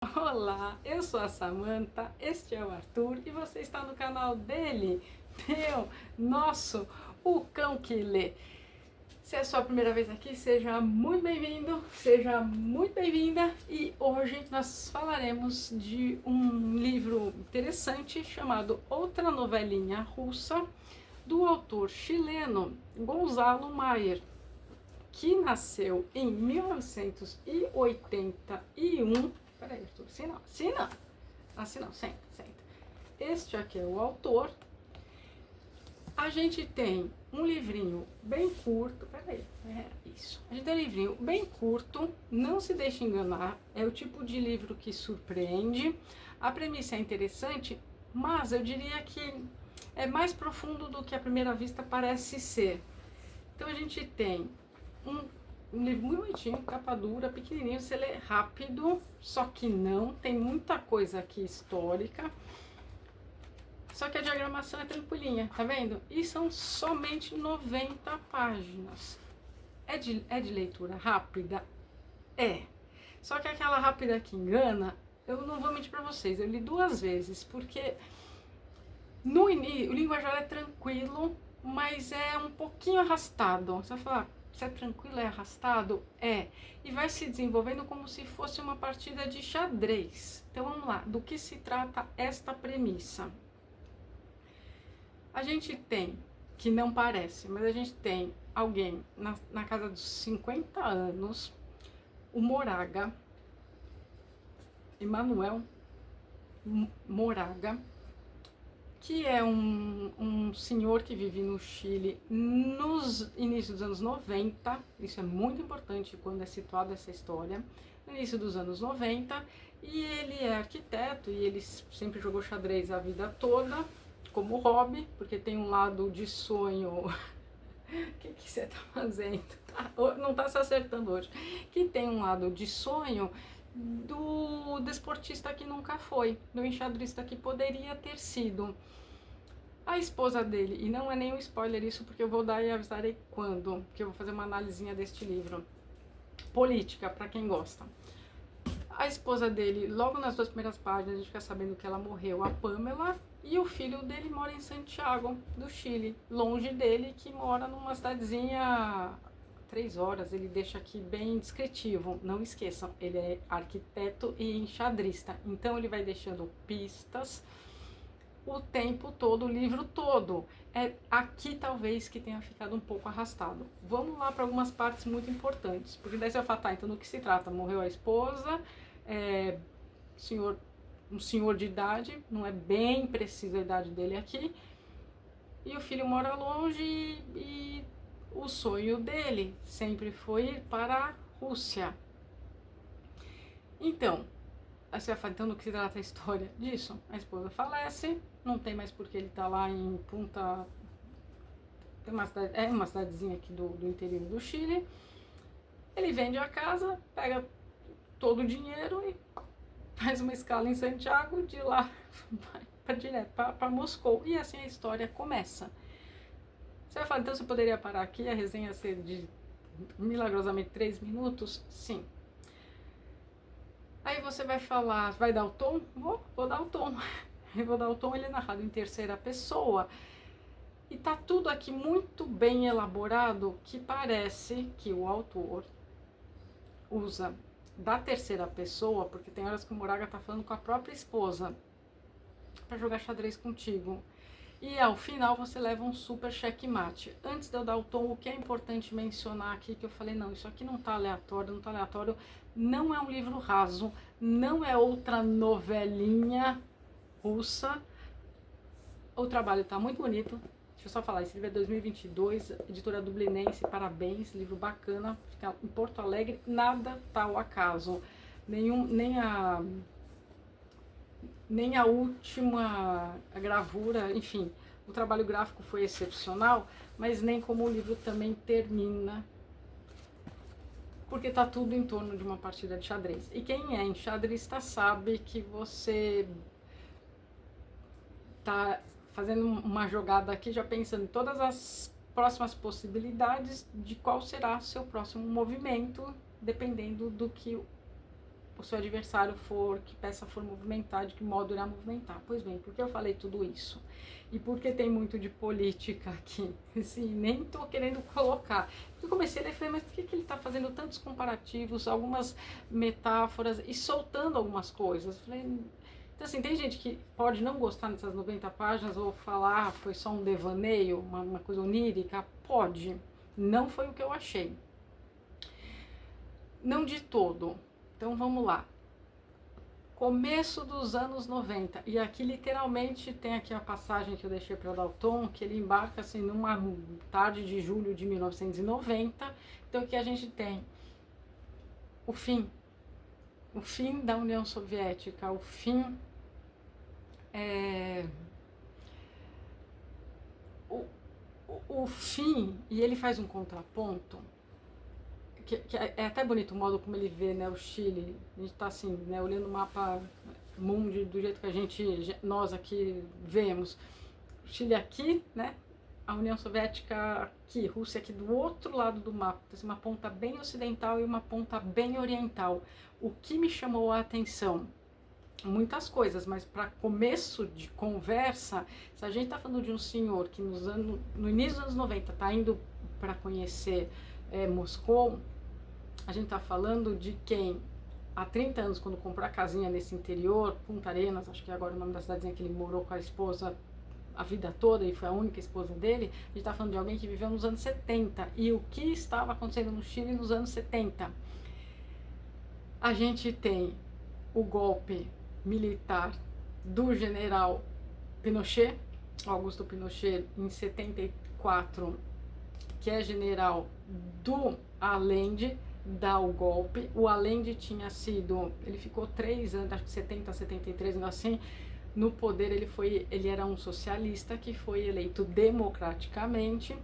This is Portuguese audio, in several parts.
Olá, eu sou a Samantha, este é o Arthur e você está no canal dele, nosso, o Cão que Lê. Se é a sua primeira vez aqui, seja muito bem-vindo, seja muito bem-vinda e hoje nós falaremos de um livro interessante chamado Outra Novelinha Russa, do autor chileno Gonzalo Maier, que nasceu em 1981. Peraí, Arthur, assim não, senta. Este aqui é o autor. A gente tem um livrinho bem curto, peraí, isso. A gente tem um livrinho bem curto, não se deixe enganar, é o tipo de livro que surpreende. A premissa é interessante, mas eu diria que é mais profundo do que à primeira vista parece ser. Então a gente tem um livro muito bonitinho, capa dura, pequenininho, você lê rápido, só que não, tem muita coisa aqui histórica, só que a diagramação é tranquilinha, tá vendo? E são somente 90 páginas. É de leitura rápida? É. Só que aquela rápida que engana, eu não vou mentir pra vocês, eu li 2 vezes, porque no início o linguajar é tranquilo, mas é um pouquinho arrastado. Você vai falar, se é tranquilo, é arrastado? É. E vai se desenvolvendo como se fosse uma partida de xadrez. Então vamos lá, do que se trata esta premissa? A gente tem, que não parece, mas a gente tem alguém na casa dos 50 anos, o Moraga, Emanuel Moraga, que é um senhor que vive no Chile nos inícios dos anos 90, isso é muito importante quando é situada essa história, no início dos anos 90, e ele é arquiteto, e ele sempre jogou xadrez a vida toda, como hobby, porque tem um lado de sonho. O que você tá fazendo? Não tá se acertando hoje. Que tem um lado de sonho do desportista que nunca foi, do enxadrista que poderia ter sido. A esposa dele, e não é nenhum spoiler isso, porque eu vou dar e avisarei quando, que eu vou fazer uma analisinha deste livro. Política, para quem gosta. A esposa dele, logo nas 2 primeiras páginas, a gente fica sabendo que ela morreu, a Pamela, e o filho dele mora em Santiago, do Chile, longe dele, que mora numa cidadezinha 3 horas, ele deixa aqui bem descritivo, não esqueçam, ele é arquiteto e enxadrista, então ele vai deixando pistas o tempo todo, o livro todo. É aqui talvez que tenha ficado um pouco arrastado. Vamos lá para algumas partes muito importantes, porque daí você vai falar, tá, então do que se trata? Morreu a esposa, senhor, um senhor de idade, não é bem precisa a idade dele aqui, e o filho mora longe e o sonho dele sempre foi ir para a Rússia. Então, aí você vai falar, então do que se trata a história disso? A esposa falece, não tem mais porque ele tá lá em Punta... Tem uma cidade, é uma cidadezinha aqui do interior do Chile. Ele vende a casa, pega todo o dinheiro e faz uma escala em Santiago, de lá vai pra, direto para Moscou. E assim a história começa. Você vai falar, então você poderia parar aqui, a resenha ser de milagrosamente 3 minutos? Sim. Aí você vai falar, vai dar o tom? Vou dar o tom. Eu vou dar o tom, ele é narrado em terceira pessoa. E tá tudo aqui muito bem elaborado, que parece que o autor usa da terceira pessoa, porque tem horas que o Moraga tá falando com a própria esposa, para jogar xadrez contigo. E ao final você leva um super checkmate. Antes de eu dar o tom, o que é importante mencionar aqui, que eu falei, não, isso aqui não tá aleatório, não é um livro raso, não é outra novelinha russa. O trabalho tá muito bonito. Deixa eu só falar, esse livro é 2022, editora dublinense, parabéns, livro bacana, fica em Porto Alegre, nada tá ao acaso. Nem a última gravura, enfim, o trabalho gráfico foi excepcional, mas nem como o livro também termina, porque tá tudo em torno de uma partida de xadrez. E quem é enxadrista sabe que você tá fazendo uma jogada aqui, já pensando em todas as próximas possibilidades de qual será seu próximo movimento, dependendo do que o seu adversário for, que peça for movimentar, de que modo irá movimentar. Pois bem, por que eu falei tudo isso? E porque tem muito de política aqui? Assim, nem tô querendo colocar. Eu comecei a ler e falei, mas por que ele tá fazendo tantos comparativos, algumas metáforas e soltando algumas coisas? Eu falei, então assim, tem gente que pode não gostar dessas 90 páginas ou falar foi só um devaneio, uma coisa onírica. Pode. Não foi o que eu achei. Não de todo. Então vamos lá. Começo dos anos 90. E aqui literalmente tem aqui a passagem que eu deixei para dar o tom, que ele embarca assim numa tarde de julho de 1990. Então aqui a gente tem o fim da União Soviética, o fim, e ele faz um contraponto que é até bonito o modo como ele vê, né, o Chile. A gente está assim, né, olhando o mapa mundi do jeito que nós aqui vemos. O Chile aqui, né, a União Soviética aqui, Rússia aqui do outro lado do mapa. Então, uma ponta bem ocidental e uma ponta bem oriental. O que me chamou a atenção? Muitas coisas, mas para começo de conversa, se a gente está falando de um senhor que no início dos anos 90 está indo para conhecer Moscou, a gente está falando de quem há 30 anos, quando comprou a casinha nesse interior, Punta Arenas, acho que agora é o nome da cidadezinha, que ele morou com a esposa a vida toda e foi a única esposa dele. A gente está falando de alguém que viveu nos anos 70. E o que estava acontecendo no Chile nos anos 70? A gente tem o golpe militar do general Pinochet, Augusto Pinochet, em 74, que é general do Allende, dá o golpe. O Allende tinha sido, ele ficou 3 anos, acho que 70, 73, assim, no poder. Ele era um socialista que foi eleito democraticamente.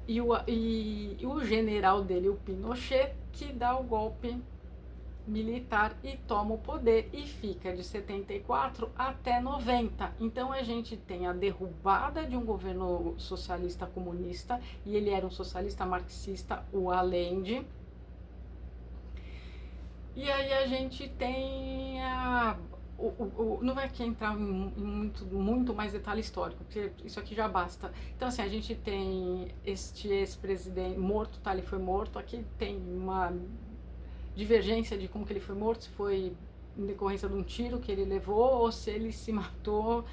E o general dele, o Pinochet, que dá o golpe militar e toma o poder e fica de 74 até 90. Então a gente tem a derrubada de um governo socialista comunista, e ele era um socialista marxista, o Allende. E aí a gente tem não vai aqui entrar em muito mais detalhe histórico, porque isso aqui já basta. Então assim, a gente tem este ex-presidente morto, tá, ele foi morto. Aqui tem uma divergência de como que ele foi morto, se foi em decorrência de um tiro que ele levou ou se ele se matou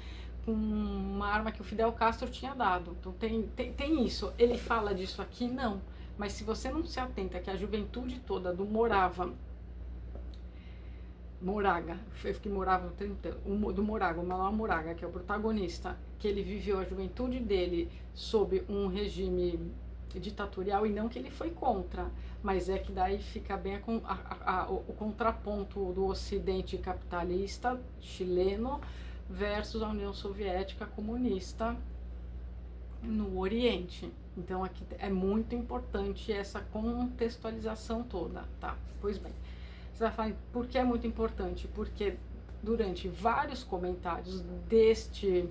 com uma arma que o Fidel Castro tinha dado. Então tem isso. Ele fala disso aqui? Não. Mas se você não se atenta que a juventude toda do Moraga, que morava do Moraga, o Manuel Moraga, que é o protagonista, que ele viveu a juventude dele sob um regime ditatorial, e não que ele foi contra, mas é que daí fica bem o contraponto do Ocidente capitalista chileno versus a União Soviética comunista no Oriente. Então aqui é muito importante essa contextualização toda, tá? Pois bem, você vai falar, por que é muito importante? Porque durante vários comentários deste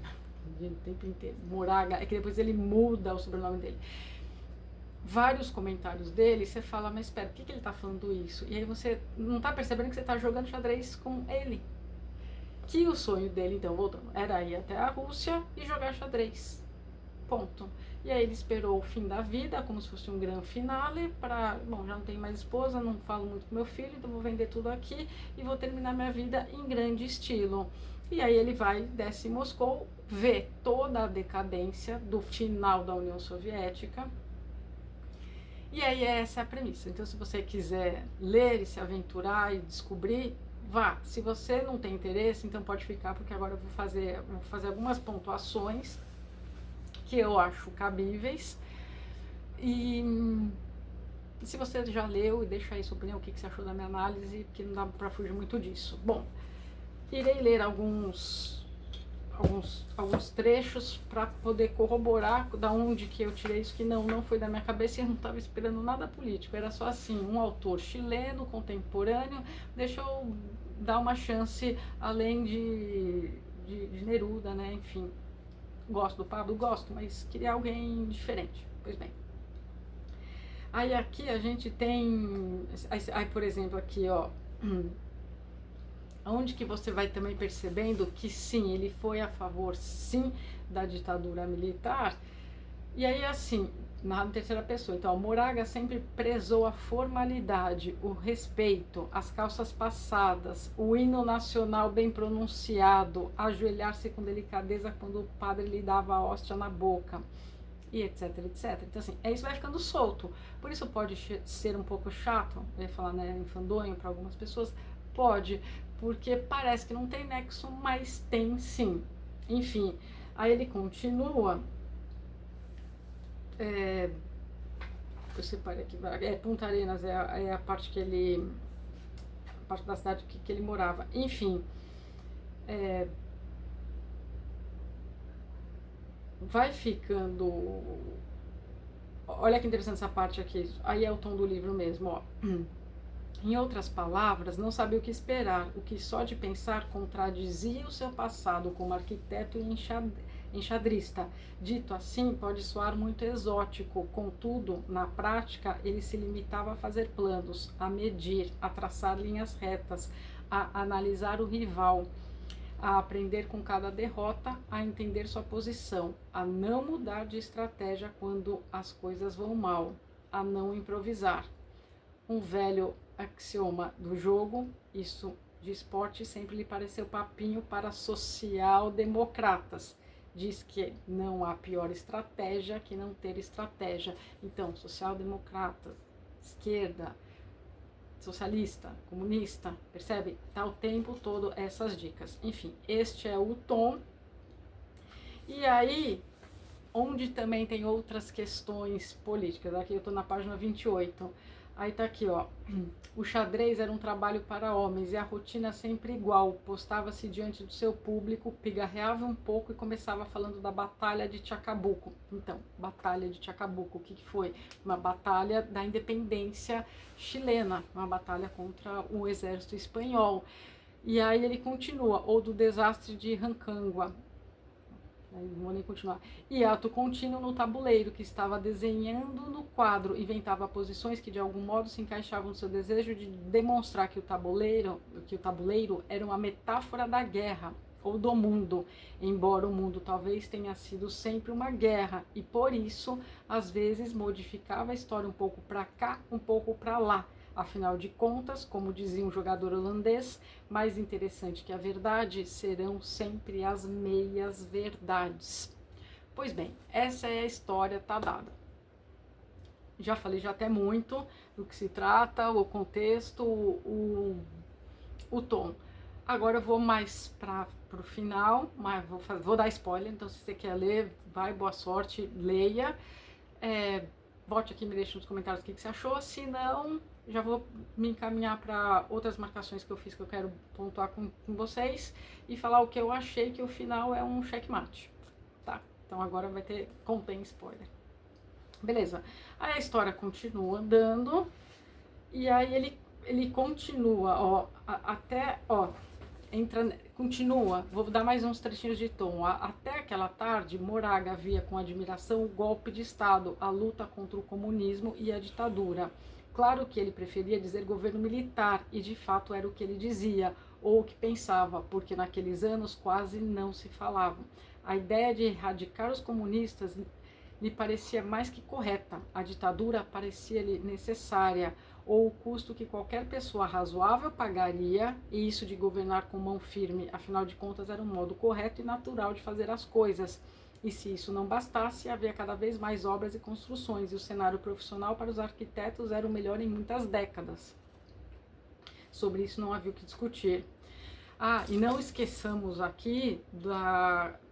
tempo inteiro, Moraga, é que depois ele muda o sobrenome dele, vários comentários dele, você fala, mas espera, por que ele está falando isso? E aí você não está percebendo que você está jogando xadrez com ele. Que o sonho dele, então, voltando, era ir até a Rússia e jogar xadrez. Ponto. E aí ele esperou o fim da vida, como se fosse um grande finale, para, bom, já não tenho mais esposa, não falo muito com meu filho, então vou vender tudo aqui e vou terminar minha vida em grande estilo. E aí ele vai, desce em Moscou, vê toda a decadência do final da União Soviética. E aí essa é a premissa. Então, se você quiser ler e se aventurar e descobrir, vá. Se você não tem interesse, então pode ficar, porque agora eu vou fazer algumas pontuações que eu acho cabíveis. E se você já leu, deixa aí sua opinião, o que você achou da minha análise, porque não dá para fugir muito disso. Bom, irei ler alguns trechos para poder corroborar da onde que eu tirei isso, que não foi da minha cabeça e eu não estava esperando nada político, era só assim, um autor chileno, contemporâneo, deixa eu dar uma chance, além de Neruda, né, enfim, gosto do Pablo, gosto, mas queria alguém diferente. Pois bem, Aí aqui a gente tem, aí por exemplo aqui, ó, onde que você vai também percebendo que sim, ele foi a favor, sim, da ditadura militar. E aí, assim, na terceira pessoa. Então, Moraga sempre prezou a formalidade, o respeito, as calças passadas, o hino nacional bem pronunciado, ajoelhar-se com delicadeza quando o padre lhe dava a hóstia na boca, e etc, etc. Então, assim, isso vai ficando solto. Por isso pode ser um pouco chato, eu ia falar, né, enfadonho para algumas pessoas, pode, porque parece que não tem nexo, mas tem sim. Enfim, aí ele continua. Eu separei aqui, Punta Arenas é a parte que ele, a parte da cidade que ele morava. Enfim, vai ficando. Olha que interessante essa parte aqui. Aí é o tom do livro mesmo, ó. Em outras palavras, não sabia o que esperar, o que só de pensar contradizia o seu passado como arquiteto e enxadrista. Dito assim, pode soar muito exótico, contudo, na prática, ele se limitava a fazer planos, a medir, a traçar linhas retas, a analisar o rival, a aprender com cada derrota, a entender sua posição, a não mudar de estratégia quando as coisas vão mal, a não improvisar. Um velho axioma do jogo, isso de esporte sempre lhe pareceu papinho para social-democratas. Diz que não há pior estratégia que não ter estratégia. Então, social-democrata, esquerda, socialista, comunista, percebe? Tá o tempo todo essas dicas. Enfim, este é o tom. E aí, onde também tem outras questões políticas, aqui eu estou na página 28. Aí tá aqui, ó. O xadrez era um trabalho para homens e a rotina sempre igual. Postava-se diante do seu público, pigarreava um pouco e começava falando da Batalha de Chacabuco. Então, Batalha de Chacabuco, o que foi? Uma batalha da independência chilena, uma batalha contra o exército espanhol. E aí ele continua, ou do desastre de Rancagua. Não vou nem continuar. E ato contínuo no tabuleiro, que estava desenhando no quadro, inventava posições que de algum modo se encaixavam no seu desejo de demonstrar que o tabuleiro era uma metáfora da guerra ou do mundo, embora o mundo talvez tenha sido sempre uma guerra, e por isso, às vezes, modificava a história um pouco para cá, um pouco para lá. Afinal de contas, como dizia um jogador holandês, mais interessante que a verdade serão sempre as meias verdades. Pois bem, essa é a história, tá dada. Já falei já até muito do que se trata, o contexto, o tom. Agora eu vou mais para o final, mas vou dar spoiler, então se você quer ler, vai, boa sorte, leia. Volte aqui e me deixe nos comentários o que você achou, se não, já vou me encaminhar para outras marcações que eu fiz que eu quero pontuar com vocês e falar o que eu achei, que o final é um checkmate, tá? Então agora contém spoiler. Beleza, aí a história continua andando e aí ele continua, ó, continua, vou dar mais uns trechinhos de tom. Até aquela tarde, Moraga via com admiração o golpe de Estado, a luta contra o comunismo e a ditadura. Claro que ele preferia dizer governo militar, e de fato era o que ele dizia, ou o que pensava, porque naqueles anos quase não se falava. A ideia de erradicar os comunistas lhe parecia mais que correta, a ditadura parecia-lhe necessária, ou o custo que qualquer pessoa razoável pagaria, e isso de governar com mão firme, afinal de contas era um modo correto e natural de fazer as coisas. E se isso não bastasse, havia cada vez mais obras e construções, e o cenário profissional para os arquitetos era o melhor em muitas décadas. Sobre isso não havia o que discutir. E não esqueçamos aqui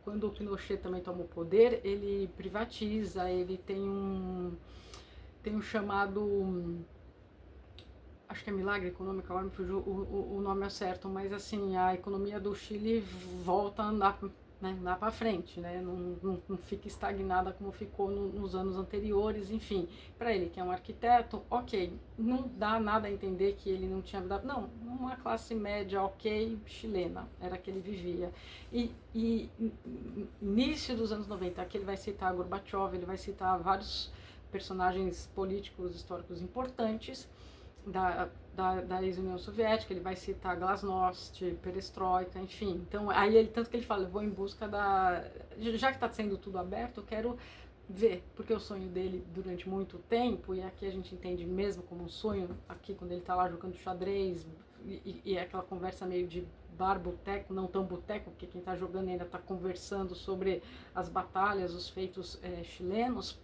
quando o Pinochet também toma o poder, ele privatiza, ele tem um chamado, acho que é milagre econômico, agora me fugiu o nome é certo, mas assim, a economia do Chile volta a andar, né, andar para frente, né, não fica estagnada como ficou nos anos anteriores, enfim. Para ele, que é um arquiteto, ok, não dá nada a entender que ele não tinha dado, não, uma classe média ok chilena, era que ele vivia. E início dos anos 90, aqui ele vai citar Gorbachev, ele vai citar vários personagens políticos históricos importantes da ex-União Soviética. Ele vai citar Glasnost, Perestroika, enfim. Então, aí ele, tanto que ele fala, eu vou em busca já que está sendo tudo aberto, eu quero ver, porque o sonho dele durante muito tempo, e aqui a gente entende mesmo como um sonho, aqui quando ele está lá jogando xadrez, e é aquela conversa meio de bar, boteco, não tão boteco, porque quem está jogando ainda está conversando sobre as batalhas, os feitos chilenos,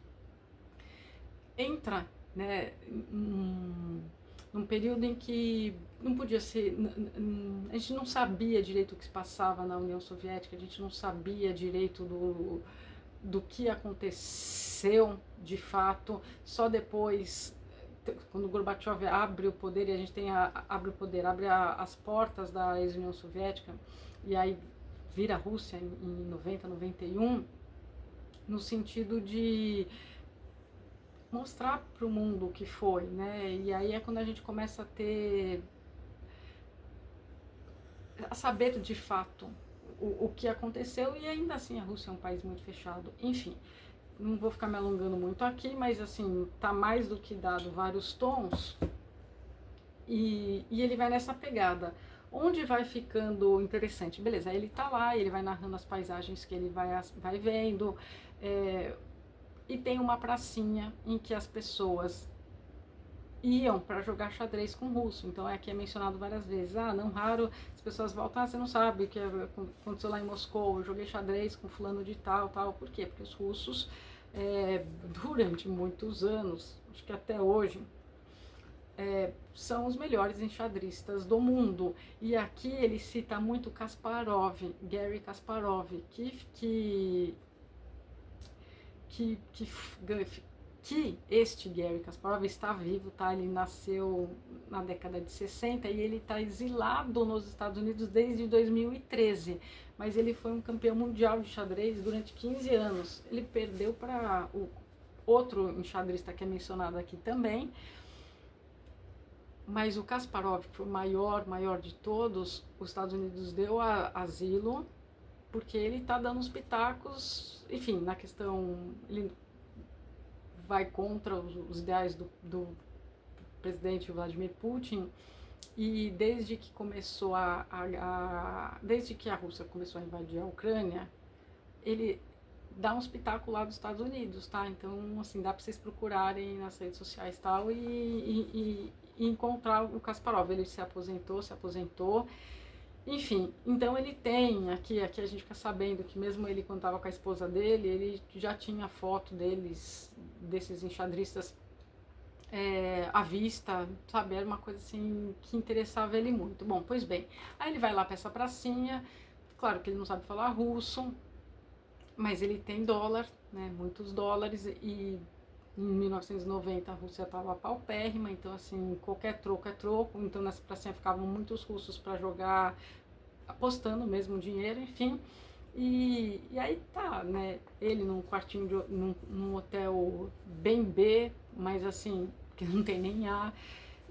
entra, né, num período em que não podia ser, a gente não sabia direito o que se passava na União Soviética, a gente não sabia direito do que aconteceu de fato, só depois, quando Gorbachev abre o poder, e a gente tem abre as portas da ex-União Soviética, e aí vira a Rússia em 90, 91, no sentido de mostrar para o mundo o que foi, né? E aí é quando a gente começa a saber de fato o que aconteceu, e ainda assim a Rússia é um país muito fechado. Enfim, não vou ficar me alongando muito aqui, mas assim, tá mais do que dado vários tons, e ele vai nessa pegada. Onde vai ficando interessante? Beleza, ele tá lá, ele vai narrando as paisagens que ele vai vendo, e tem uma pracinha em que as pessoas iam para jogar xadrez com russo. Então aqui é mencionado várias vezes. Não raro as pessoas voltam, você não sabe o que aconteceu lá em Moscou, eu joguei xadrez com fulano de tal. Por quê? Porque os russos, durante muitos anos, acho que até hoje, são os melhores enxadristas do mundo. E aqui ele cita muito Kasparov, Garry Kasparov, que este Garry Kasparov está vivo, tá? Ele nasceu na década de 60 e ele está exilado nos Estados Unidos desde 2013, mas ele foi um campeão mundial de xadrez durante 15 anos. Ele perdeu para o outro enxadrista que é mencionado aqui também, mas o Kasparov, que foi o maior de todos, os Estados Unidos deu asilo, porque ele está dando uns pitacos, enfim, na questão, ele vai contra os ideais do presidente Vladimir Putin, e desde que desde que a Rússia começou a invadir a Ucrânia, ele dá uns pitacos lá dos Estados Unidos, tá? Então, assim, dá para vocês procurarem nas redes sociais e tal, e encontrar o Kasparov. Ele se aposentou. Enfim, então ele tem, aqui a gente fica sabendo que mesmo ele, quando estava com a esposa dele, ele já tinha foto desses enxadristas à vista, sabe? Era uma coisa assim que interessava ele muito. Bom, pois bem, aí ele vai lá para essa pracinha, claro que ele não sabe falar russo, mas ele tem dólar, né? Muitos dólares, e em 1990 a Rússia estava paupérrima, então assim, qualquer troco é troco, então nessa pracinha ficavam muitos russos para jogar, apostando mesmo dinheiro, enfim, e aí tá, né, ele num quartinho, num hotel bem B, mas assim, que não tem nem ar,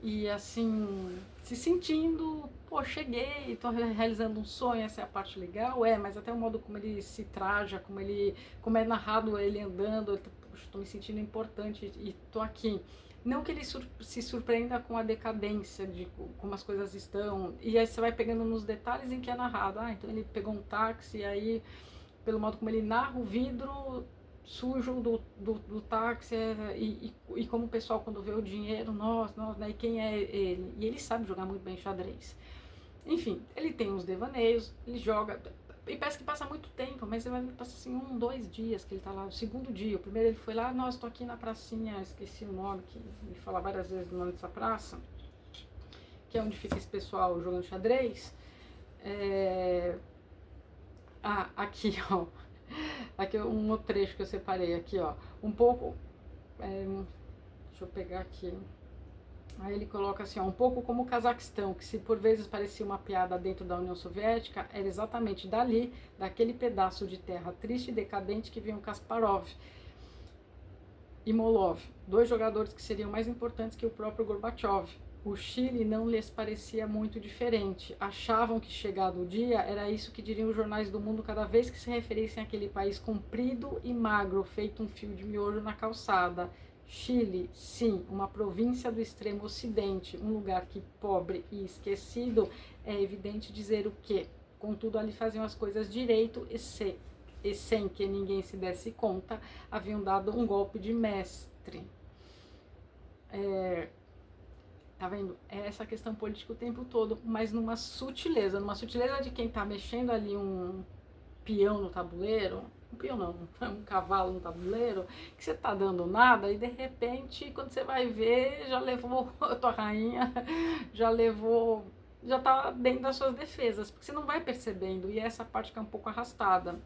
e assim, se sentindo, pô, cheguei, tô realizando um sonho, essa é a parte legal, mas até o modo como ele se traja, como é narrado ele andando, estou me sentindo importante e tô aqui. Não que ele se surpreenda com a decadência de como as coisas estão, e aí você vai pegando nos detalhes em que é narrado. Então ele pegou um táxi, e aí, pelo modo como ele narra o vidro sujo do táxi, e como o pessoal, quando vê o dinheiro, nossa, né, e quem é ele? E ele sabe jogar muito bem xadrez. Enfim, ele tem uns devaneios, ele joga, e parece que passa muito tempo, mas você vai passar assim 2 dias que ele tá lá. O segundo dia, o primeiro ele foi lá, nossa, tô aqui na pracinha, esqueci o nome, que ele fala várias vezes o nome dessa praça, que é onde fica esse pessoal jogando xadrez. Aqui, ó, aqui um outro trecho que eu separei aqui, ó, um pouco, deixa eu pegar aqui. Aí ele coloca assim, um pouco como o Cazaquistão, que se por vezes parecia uma piada dentro da União Soviética, era exatamente dali, daquele pedaço de terra triste e decadente, que vinham Kasparov e Molov, 2 jogadores que seriam mais importantes que o próprio Gorbachev. O Chile não lhes parecia muito diferente. Achavam que, chegado o dia, era isso que diriam os jornais do mundo cada vez que se referissem àquele país comprido e magro, feito um fio de miojo na calçada. Chile, sim, uma província do extremo ocidente, um lugar que pobre e esquecido, é evidente dizer o quê? Contudo, ali faziam as coisas direito e sem que ninguém se desse conta, haviam dado um golpe de mestre. Tá vendo? É essa questão política o tempo todo, mas numa sutileza de quem tá mexendo ali um peão no tabuleiro, um peão não, um cavalo no tabuleiro, que você tá dando nada e de repente, quando você vai ver, já levou a tua rainha, já tá dentro das suas defesas, porque você não vai percebendo, e essa parte que é um pouco arrastada.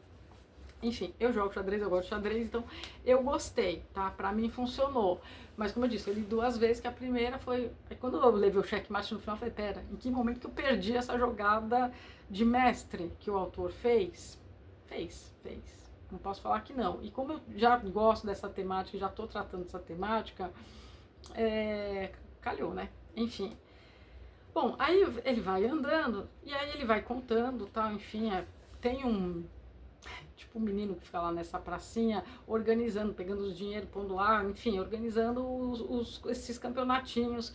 Enfim, eu jogo xadrez, eu gosto de xadrez, então eu gostei, tá? Pra mim funcionou. Mas como eu disse, eu li 2 vezes, que a primeira foi... Aí quando eu levei o checkmate no final, eu falei, pera, em que momento que eu perdi essa jogada de mestre que o autor fez? Fez. Não posso falar que não. E como eu já gosto dessa temática, já tô tratando dessa temática, calhou, né? Enfim. Bom, aí ele vai andando, e aí ele vai contando, tal, enfim, tem tipo um menino que fica lá nessa pracinha, organizando, pegando os dinheiro, pondo lá, enfim, organizando esses campeonatinhos,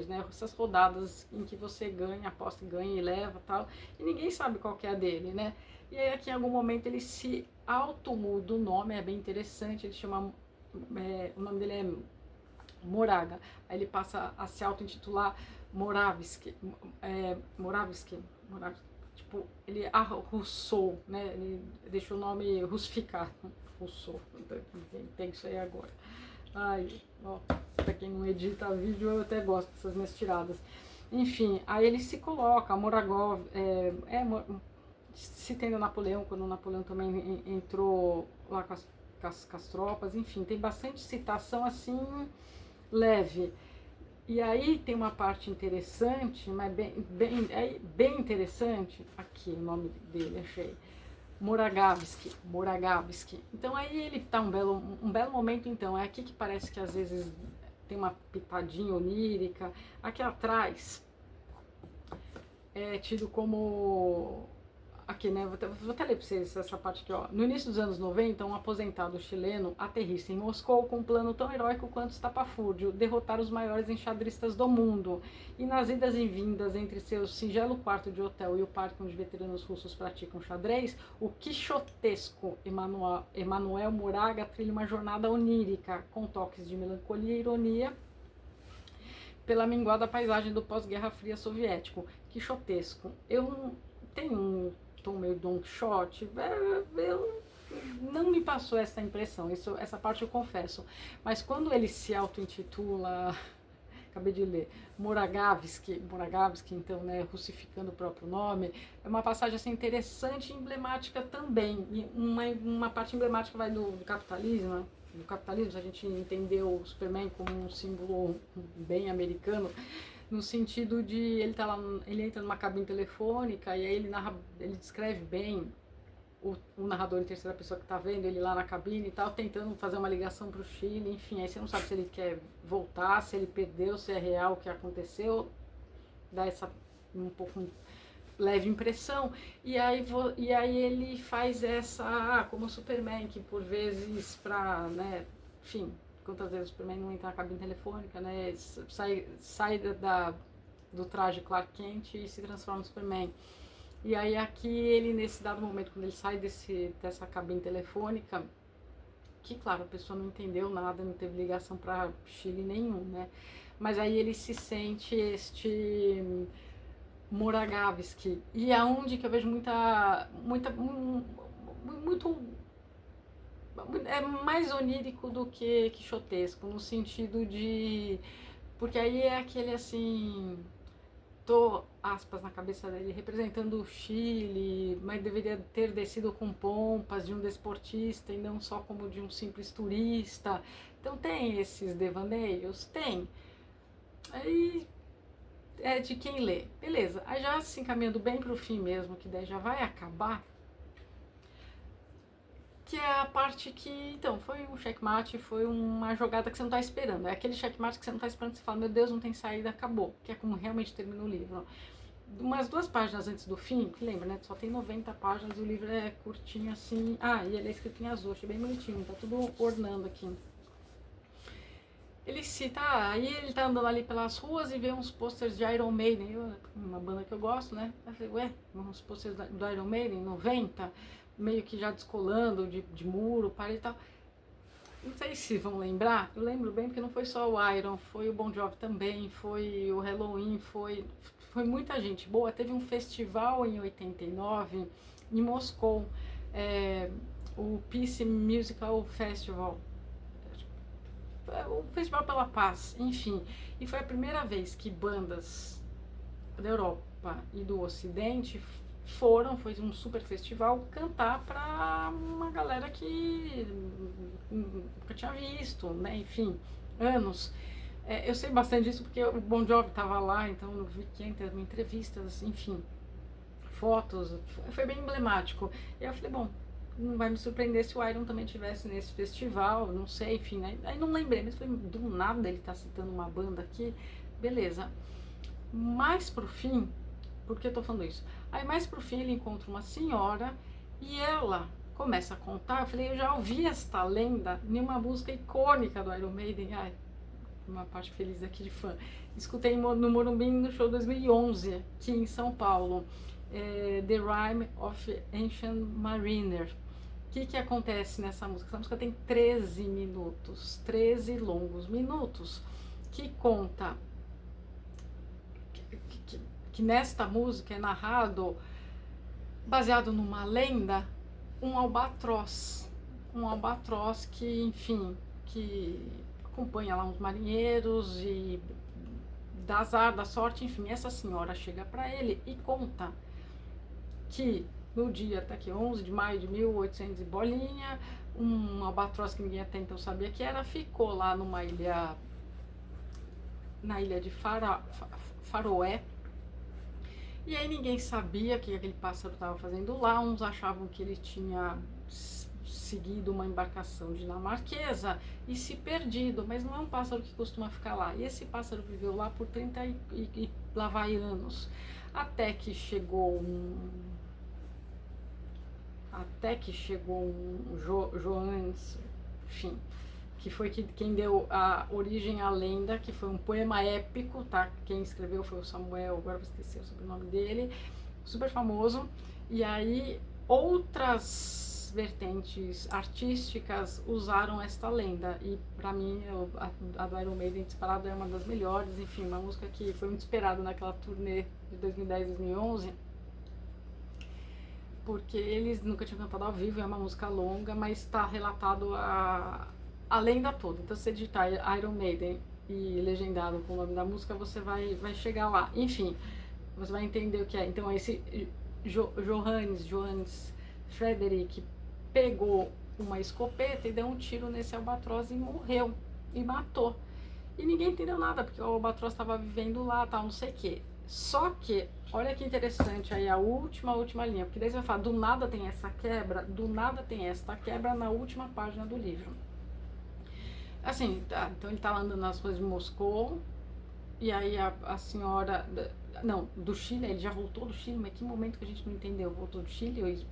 né, essas rodadas em que você ganha, aposta e ganha e leva e tal, e ninguém sabe qual que é a dele, né? E aí aqui em algum momento ele se automuda o nome, é bem interessante, ele chama, o nome dele é Moraga, aí ele passa a se auto-intitular Moravsky, tipo, ele arrussou, né? Ele deixou o nome russificado. Russou, tem isso aí agora. Ai, ó, pra quem não edita vídeo, eu até gosto dessas minhas tiradas. Enfim, aí ele se coloca, Moragov, citando Napoleão, quando o Napoleão também entrou lá com as tropas, enfim, tem bastante citação assim, leve. E aí tem uma parte interessante, mas bem interessante, aqui o nome dele, achei, Moragavsky. Então aí ele tá um belo momento, então, é aqui que parece que às vezes tem uma pitadinha onírica, aqui atrás é tido como... Aqui, né? Vou até ler pra vocês essa parte aqui, ó. No início dos anos 90, um aposentado chileno aterrissa em Moscou com um plano tão heróico quanto estapafúrdio, derrotar os maiores enxadristas do mundo. E nas idas e vindas entre seu singelo quarto de hotel e o parque onde veteranos russos praticam xadrez, o quixotesco Emanuel Moraga trilha uma jornada onírica, com toques de melancolia e ironia, pela minguada paisagem do pós-guerra fria soviético. Quixotesco. Eu tenho um tom meio Don Quixote, não me passou essa impressão, essa parte eu confesso. Mas quando ele se auto-intitula, acabei de ler, Moragavsky, então, né, russificando o próprio nome, é uma passagem assim, interessante e emblemática também. E uma parte emblemática vai do capitalismo, a gente entendeu o Superman como um símbolo bem americano, no sentido de ele entra numa cabine telefônica e aí ele descreve bem o narrador em terceira pessoa que tá vendo ele lá na cabine e tal, tentando fazer uma ligação pro Chile, enfim, aí você não sabe se ele quer voltar, se ele perdeu, se é real o que aconteceu, dá essa um pouco leve impressão, e aí ele faz essa, como o Superman, que por vezes pra, né, enfim, quantas vezes o Superman não entra na cabine telefônica, né, sai do traje Clark Kent e se transforma no Superman. E aí aqui ele, nesse dado momento, quando ele sai dessa cabine telefônica, que claro, a pessoa não entendeu nada, não teve ligação para Chile nenhum, né, mas aí ele se sente Moragavsky, e aonde que eu vejo muito é mais onírico do que quixotesco, no sentido de, porque aí é aquele assim, tô, aspas, na cabeça dele, representando o Chile, mas deveria ter descido com pompas de um desportista e não só como de um simples turista. Então tem esses devaneios? Tem. Aí é de quem lê. Beleza. Aí já se encaminhando bem pro fim mesmo, que daí já vai acabar, que é a parte que, então, foi um checkmate, foi uma jogada que você não tá esperando. É aquele checkmate que você não tá esperando, que você fala, meu Deus, não tem saída, acabou. Que é como realmente termina o livro. Umas 2 páginas antes do fim, que lembra, né? Só tem 90 páginas, o livro é curtinho assim. Ah, e ele é escrito em azul, achei bem bonitinho, tá tudo ornando aqui. ele cita, aí ele tá andando ali pelas ruas e vê uns posters de Iron Maiden, uma banda que eu gosto, né? Eu falei, ué, uns posters do Iron Maiden, 90, meio que já descolando de muro, parede e tal. Não sei se vão lembrar, eu lembro bem porque não foi só o Iron, foi o Bon Jovi também, foi o Halloween, foi muita gente boa. Teve um festival em 89 em Moscou, é, o Peace Musical Festival, o Festival pela Paz, enfim. E foi a primeira vez que bandas da Europa e do Ocidente foi um super festival cantar para uma galera que nunca tinha visto, né? Enfim, anos. Eu sei bastante disso porque o Bon Jovi estava lá, então eu vi que entre entrevistas, enfim, fotos, foi bem emblemático. E eu falei, bom, não vai me surpreender se o Iron também estivesse nesse festival, não sei, enfim, né? Aí não lembrei, mas falei, do nada ele tá citando uma banda aqui, beleza. Mais pro fim, por que eu tô falando isso? Aí mais pro fim ele encontra uma senhora e ela começa a contar, eu falei, eu já ouvi esta lenda em uma música icônica do Iron Maiden, ai, uma parte feliz aqui de fã. Escutei no Morumbi no show 2011, aqui em São Paulo, The Rime of Ancient Mariner. O que acontece nessa música? Essa música tem 13 minutos, 13 longos minutos, que conta que nesta música é narrado, baseado numa lenda, um albatroz. Um albatroz que, enfim, que acompanha lá uns marinheiros e dá azar, dá sorte, enfim. Essa senhora chega para ele e conta que no dia, até aqui, 11 de maio de 1800 e bolinha, um albatroz que ninguém até então sabia que era, ficou lá numa ilha, na ilha de Faroé, e aí ninguém sabia o que aquele pássaro estava fazendo lá. Uns achavam que ele tinha seguido uma embarcação dinamarquesa e se perdido, mas não é um pássaro que costuma ficar lá. E esse pássaro viveu lá por 30 e lá vai anos, até que chegou um Johannes, enfim, que foi quem deu a origem à lenda, que foi um poema épico, tá? Quem escreveu foi o Samuel, agora vou esquecer o sobrenome dele, super famoso. E aí outras vertentes artísticas usaram esta lenda, e pra mim a do Iron Maiden disparado é uma das melhores. Enfim, uma música que foi muito esperada naquela turnê de 2010, 2011, porque eles nunca tinham cantado ao vivo, é uma música longa, mas está relatado a lenda toda. Então, se você digitar Iron Maiden e legendado com o nome da música, você vai chegar lá. Enfim, você vai entender o que é. Então, esse Johannes Frederick pegou uma escopeta e deu um tiro nesse albatroz e morreu, e matou. E ninguém entendeu nada, porque o albatroz estava vivendo lá, tal, não sei o quê. Só que, olha que interessante aí a última linha, porque daí você vai falar, do nada tem essa quebra, do nada tem esta quebra na última página do livro. Assim, tá, então ele tá lá andando nas ruas de Moscou, e aí a senhora, não, do Chile, ele já voltou do Chile, mas que momento que a gente não entendeu, voltou do Chile,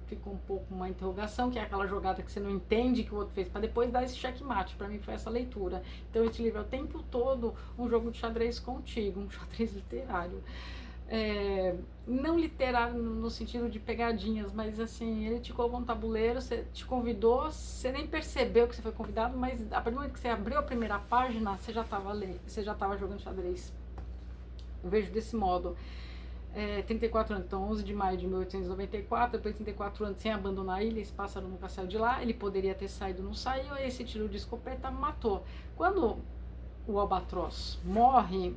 ficou um pouco uma interrogação, que é aquela jogada que você não entende que o outro fez, para depois dar esse checkmate. Para mim foi essa leitura. Então esse livro é o tempo todo um jogo de xadrez contigo, um xadrez literário. Não literário no sentido de pegadinhas, mas assim, ele te colocou no tabuleiro, você te convidou, você nem percebeu que você foi convidado, mas a partir do momento que você abriu a primeira página, você já estava jogando xadrez. Eu vejo desse modo. 34 anos, então 11 de maio de 1894, depois de 34 anos sem abandonar a ilha, esse pássaro nunca saiu de lá, ele poderia ter saído, não saiu, aí esse tiro de escopeta matou. Quando o albatroz morre,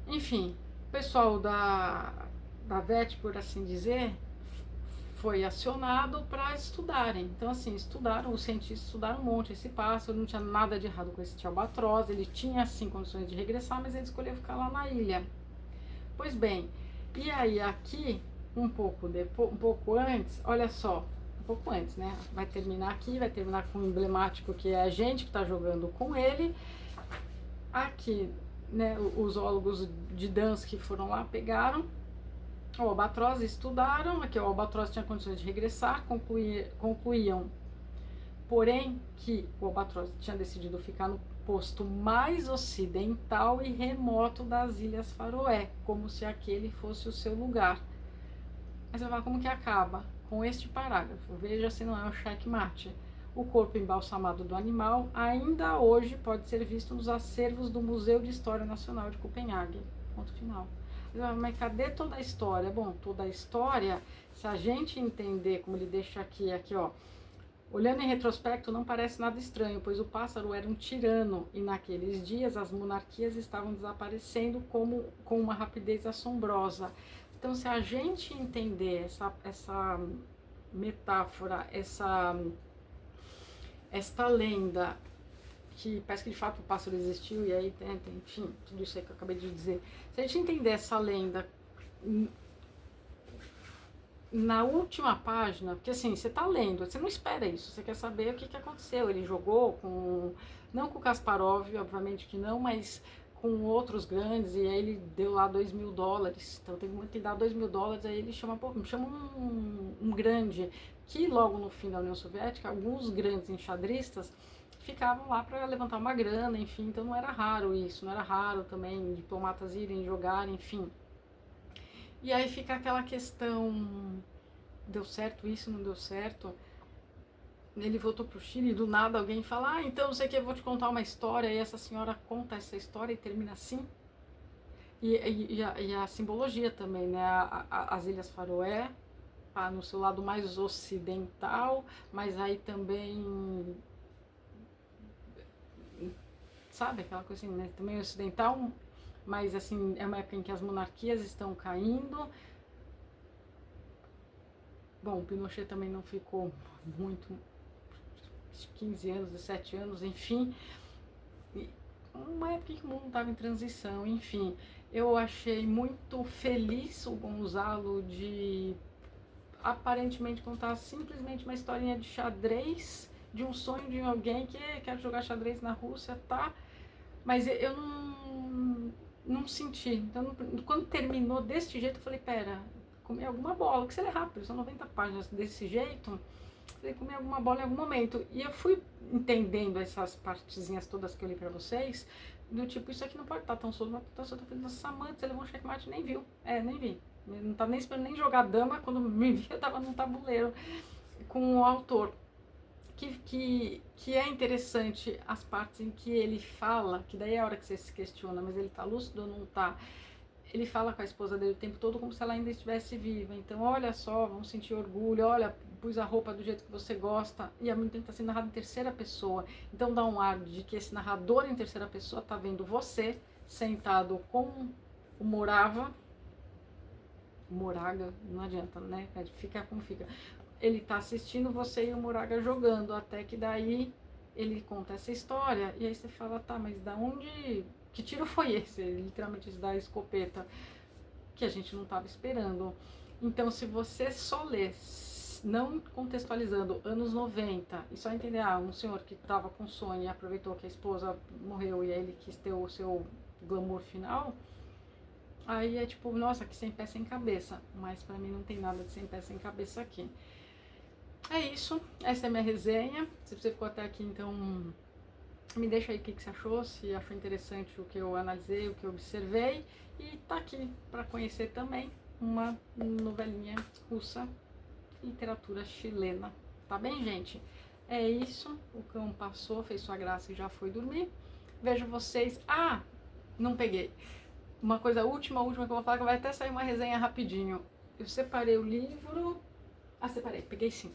enfim, o pessoal da VET, por assim dizer, foi acionado para estudarem. Então, assim, os cientistas estudaram um monte esse pássaro, não tinha nada de errado com esse albatroz, ele tinha, sim, condições de regressar, mas ele escolheu ficar lá na ilha. Pois bem, e aí aqui, um pouco antes, olha só, um pouco antes, né? Vai terminar aqui, vai terminar com o emblemático, que é a gente que está jogando com ele. Aqui, né, os zoólogos de Dansk que foram lá, pegaram o albatroz, estudaram, aqui o albatroz tinha condições de regressar, concluíam porém que o Albatroz tinha decidido ficar no posto mais ocidental e remoto das Ilhas Faroé, como se aquele fosse o seu lugar. Mas você fala, como que acaba? Com este parágrafo, veja se não é um checkmate. O corpo embalsamado do animal ainda hoje pode ser visto nos acervos do Museu de História Nacional de Copenhague. Ponto final. Mas cadê toda a história? Bom, toda a história, se a gente entender, como ele deixa aqui, ó, olhando em retrospecto, não parece nada estranho, pois o pássaro era um tirano e naqueles dias as monarquias estavam desaparecendo com uma rapidez assombrosa. Então, se a gente entender essa metáfora, esta lenda, que parece que de fato o pássaro existiu e aí, enfim, tudo isso aí que eu acabei de dizer. Se a gente entender essa lenda na última página, porque assim, você tá lendo, você não espera isso, você quer saber o que aconteceu. Ele jogou não com o Kasparov, obviamente que não, mas com outros grandes, e aí ele deu lá $2.000, então teve muito que dar $2.000, aí ele chama um grande, que logo no fim da União Soviética, alguns grandes enxadristas ficavam lá para levantar uma grana, enfim, então não era raro isso, não era raro também diplomatas irem jogar, enfim. E aí fica aquela questão, deu certo isso, não deu certo? Ele voltou pro Chile e do nada alguém fala, então sei que eu vou te contar uma história, e essa senhora conta essa história e termina assim. E a simbologia também, né? As Ilhas Faroé, no seu lado mais ocidental, mas aí também, sabe, aquela coisa assim, né? Também ocidental, mas assim, é uma época em que as monarquias estão caindo. Bom, o Pinochet também não ficou muito, 15 anos, 17 anos, enfim. Uma época que o mundo estava em transição, enfim. Eu achei muito feliz o Gonzalo de aparentemente contar simplesmente uma historinha de xadrez, de um sonho de alguém que quer jogar xadrez na Rússia, tá? Mas eu não senti. Então, quando terminou desse jeito, eu falei, pera, comer alguma bola, que se ele é rápido, são 90 páginas desse jeito, falei, comer alguma bola em algum momento. E eu fui entendendo essas partezinhas todas que eu li pra vocês, do tipo, isso aqui não pode estar tão solto, não tá solto. Eu falei, nossa, Samantha, você levou um checkmate, nem viu. Nem vi. Eu não tava nem esperando nem jogar dama, quando me vi, eu tava num tabuleiro com o autor. Que é interessante as partes em que ele fala, que daí é a hora que você se questiona, mas ele tá lúcido ou não tá? Ele fala com a esposa dele o tempo todo como se ela ainda estivesse viva. Então, olha só, vamos sentir orgulho, olha, pus a roupa do jeito que você gosta, e ao mesmo tempo tá sendo narrado em terceira pessoa. Então dá um ar de que esse narrador em terceira pessoa tá vendo você sentado com o Moraga, não adianta, né? Fica como fica. Ele tá assistindo você e o Moraga jogando, até que daí ele conta essa história, e aí você fala, tá, mas da onde, que tiro foi esse? Ele literalmente da escopeta, que a gente não tava esperando. Então, se você só lê, não contextualizando anos 90, e só entender, um senhor que tava com sonho e aproveitou que a esposa morreu e aí ele quis ter o seu glamour final, aí é tipo, nossa, que sem pé sem cabeça. Mas pra mim não tem nada de sem pé sem cabeça aqui. É isso, essa é a minha resenha. Se você ficou até aqui, então me deixa aí o que você achou, se achou interessante o que eu analisei, o que eu observei. E tá aqui para conhecer também uma novelinha russa, literatura chilena. Tá bem, gente? É isso, o cão passou, fez sua graça e já foi dormir. Vejo vocês... não peguei. Uma coisa última que eu vou falar, que vai até sair uma resenha rapidinho. Eu separei o livro... separei, peguei sim.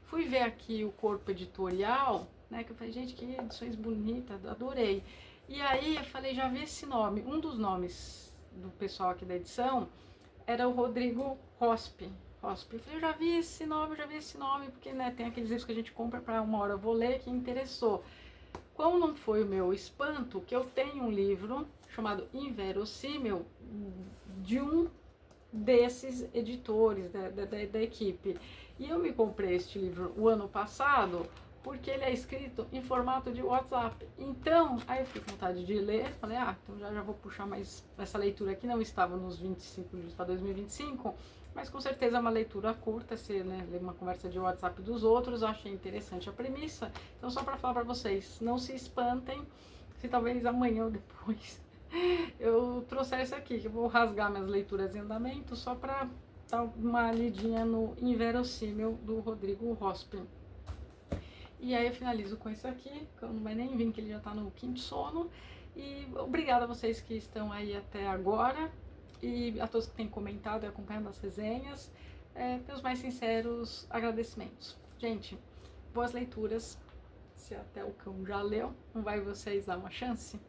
Fui ver aqui o corpo editorial, né, que eu falei, gente, que edições bonitas, adorei. E aí eu falei, já vi esse nome. Um dos nomes do pessoal aqui da edição era o Rodrigo Rospi. Eu falei, eu já vi esse nome, porque, né, tem aqueles livros que a gente compra para uma hora eu vou ler, que interessou. Como não foi o meu espanto, que eu tenho um livro chamado Inverossímil, de um desses editores da equipe. E eu me comprei este livro o ano passado porque ele é escrito em formato de WhatsApp. Então, aí eu fiquei com vontade de ler, falei, então já vou puxar mais essa leitura aqui, não estava nos 25 livros para 2025, mas com certeza é uma leitura curta, se ler uma conversa de WhatsApp dos outros, achei interessante a premissa. Então, só para falar para vocês, não se espantem se talvez amanhã ou depois eu trouxer esse aqui, que eu vou rasgar minhas leituras em andamento só para dar uma lidinha no Inverossímil do Rodrigo Rospi. E aí eu finalizo com isso aqui, que não vai nem vir, que ele já tá no quinto sono. E obrigada a vocês que estão aí até agora e a todos que têm comentado e acompanhando as resenhas. Meus mais sinceros agradecimentos. Gente, boas leituras. Se até o cão já leu, não vai vocês dar uma chance?